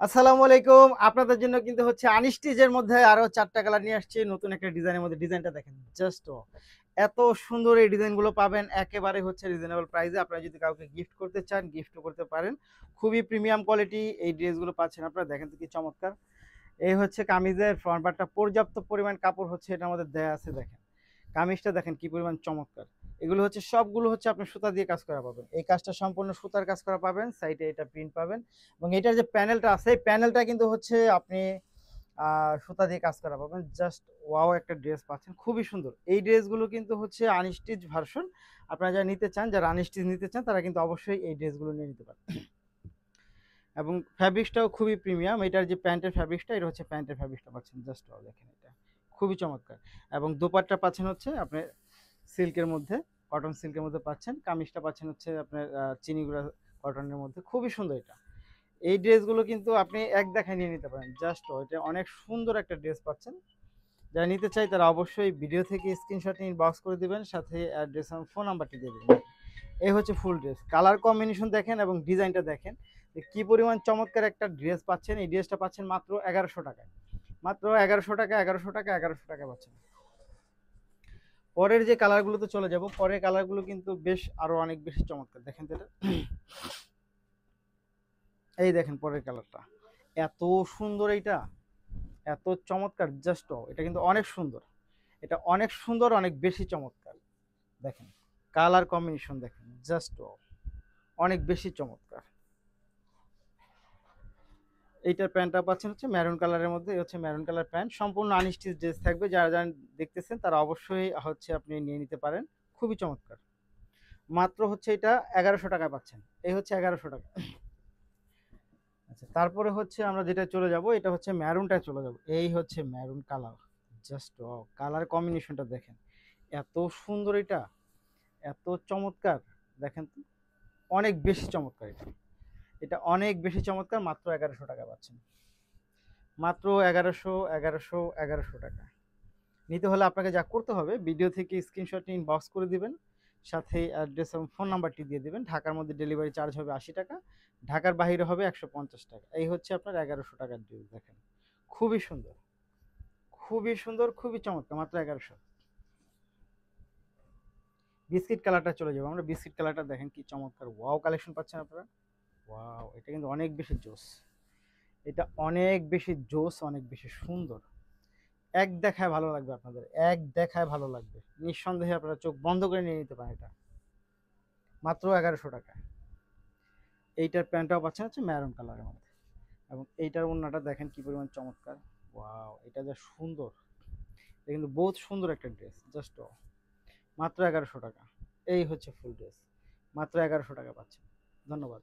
আসসালামু আলাইকুম। আপনাদের জন্য কিন্তু হচ্ছে আনস্টিচের মধ্যে আরো ৪ টা কালার নিয়ে আসছি। নতুন একটা ডিজাইনের মধ্যে ডিজাইনটা দেখেন। Just wow! এত সুন্দর এই ডিজাইনগুলো পাবেন একেবারে হচ্ছে রিজনেবল প্রাইসে। আপনারা যদি কাউকে গিফট করতে চান, গিফটও করতে পারেন। খুবই প্রিমিয়াম কোয়ালিটি এই ড্রেসগুলো পাচ্ছেন আপনারা। দেখেন তো কি চমৎকার! এই হচ্ছে কামিজের ফ্রন্ট পার্টটা, পর্যাপ্ত পরিমাণ কাপড় হচ্ছে এটার মধ্যে দেয়া আছে দেখেন। কামিজটা দেখেন কি পরিমাণ চমৎকার। এগুলো হচ্ছে সবগুলো হচ্ছে আপনি সুতা দিয়ে কাজ করা পাবেন। এই কাজটা সম্পূর্ণ সুতার কাজ করা পাবেন। সাইডে এটা প্রিন্ট পাবেন এবং এটার যে প্যানেলটা আছে এই প্যানেলটা কিন্তু হচ্ছে আপনি সুতা দিয়ে কাজ করা পাবেন। জাস্ট ওয়াও একটা ড্রেস পাচ্ছেন। খুবই সুন্দর। এই ড্রেসগুলো কিন্তু হচ্ছে আনস্টিচ ভার্সন। আপনারা যারা নিতে চান, যারা আনস্টিচ নিতে চান তারা কিন্তু অবশ্যই এই ড্রেসগুলো নিয়ে নিতে পারেন। এবং ফ্যাব্রিক্সটাও খুবই প্রিমিয়াম। এটার যে প্যান্টের ফ্যাব্রিক্সটা, এটা হচ্ছে প্যান্টের ফ্যাব্রিক্সটা পাচ্ছেন। জাস্ট ওয়াও দেখেন এটা। খুবই চমৎকার। এবং দোপাট্টা পাচ্ছেন হচ্ছে আপনার সিল্কের মধ্যে, কটন সিল্কের মধ্যে পাচ্ছেন। কামিজটা পাচ্ছেন হচ্ছে আপনার চিনিগুড়া কটনের মধ্যে। খুবই সুন্দর এটা। এই ড্রেসগুলো কিন্তু আপনি এক দেখায় নিয়ে নিতে পারেন। জাস্ট এটা অনেক সুন্দর একটা ড্রেস পাচ্ছেন। যারা নিতে চাই তারা অবশ্যই ভিডিও থেকে স্ক্রিনশট নিয়ে ইনবক্স করে দিবেন, সাথে অ্যাড্রেস এবং ফোন নাম্বারটি দিয়ে দেবেন। এই হচ্ছে ফুল ড্রেস। কালার কম্বিনেশন দেখেন এবং ডিজাইনটা দেখেন যে কি পরিমাণ চমৎকার একটা ড্রেস পাচ্ছেন। এই ড্রেসটা পাচ্ছেন মাত্র ১১০০ টাকায়। মাত্র ১১০০ টাকা, ১১০০ টাকা, ১১০০ টাকা পাচ্ছেন। পরের যে কালারগুলোতে চলে যাব, পরের কালারগুলো কিন্তু বেশ আরো অনেক বেশি চমৎকার। দেখেন তো এটা। এই দেখেন পরের কালারটা। এত সুন্দর এইটা, এত চমৎকার। জাস্ট এটা কিন্তু অনেক সুন্দর। এটা অনেক সুন্দর, অনেক বেশি চমৎকার। দেখেন কালার কম্বিনেশন দেখেন। জাস্ট অনেক বেশি চমৎকার। এইটার প্যান্টটা পাচ্ছেন হচ্ছে মেরুন কালারের মধ্যে। এই হচ্ছে মেরুন কালার প্যান্ট। সম্পূর্ণ আনস্টিচ ড্রেস থাকবে। যারা যারা দেখতেছেন তারা অবশ্যই হচ্ছে আপনি নিয়ে নিতে পারেন। খুবই চমৎকার। মাত্র হচ্ছে এটা ১১০০ টাকায় পাচ্ছেন। এই হচ্ছে ১১০০ টাকা। আচ্ছা, তারপরে হচ্ছে আমরা যেটা চলে যাব, এটা হচ্ছে মেরুনটায় চলে যাব। এই হচ্ছে maroon colour. Just wow! Colour কম্বিনেশনটা দেখেন। এত সুন্দর এটা, এত চমৎকার। দেখেন তো, অনেক বেশি চমৎকার এটা। এটা অনেক বেশি চমৎকার। মাত্র ১১০০ টাকা পাচ্ছেন। মাত্র ১১০০, ১১০০, ১১০০ টাকা। নিতে হলে আপনাকে যা করতে হবে, ভিডিও থেকে স্ক্রিনশট নিয়ে ইনবক্স করে দিবেন, সাথে অ্যাড্রেস এবং ফোন নাম্বারটি দিয়ে দিবেন। ঢাকার মধ্যে ডেলিভারি চার্জ হবে ৮০ টাকা, ঢাকার বাইরে হবে ১৫০ টাকা। এই হচ্ছে আপনার ১১০০ টাকার ড্রেস। দেখেন খুবই সুন্দর, খুবই সুন্দর, খুবই চমৎকার। মাত্র ১১০০। বিস্কিট কালারটা চলে যাবো আমরা। বিস্কিট কালারটা দেখেন কি চমৎকার। ওয়াও কালেকশন পাচ্ছেন আপনারা। ওয়াও! এটা কিন্তু অনেক বেশি জোস। এটা অনেক বেশি জোস, অনেক বেশি সুন্দর। এক দেখায় ভালো লাগবে আপনাদের, এক দেখায় ভালো লাগবে। নিঃসন্দেহে আপনারা চোখ বন্ধ করে নিয়ে নিতে পারেন এটা। মাত্র ১১০০ টাকায়। এইটার প্যান্টটাও পাচ্ছেন হচ্ছে মেরুন কালারের মধ্যে। এবং এইটার ওড়নাটা দেখেন কি পরিমাণ চমৎকার। ওয়াও! এটা যা সুন্দর। এটা কিন্তু বহুত সুন্দর একটা ড্রেস। জাস্ট মাত্র ১১০০ টাকা। এই হচ্ছে ফুল ড্রেস। মাত্র ১১০০ টাকা পাচ্ছেন। ধন্যবাদ।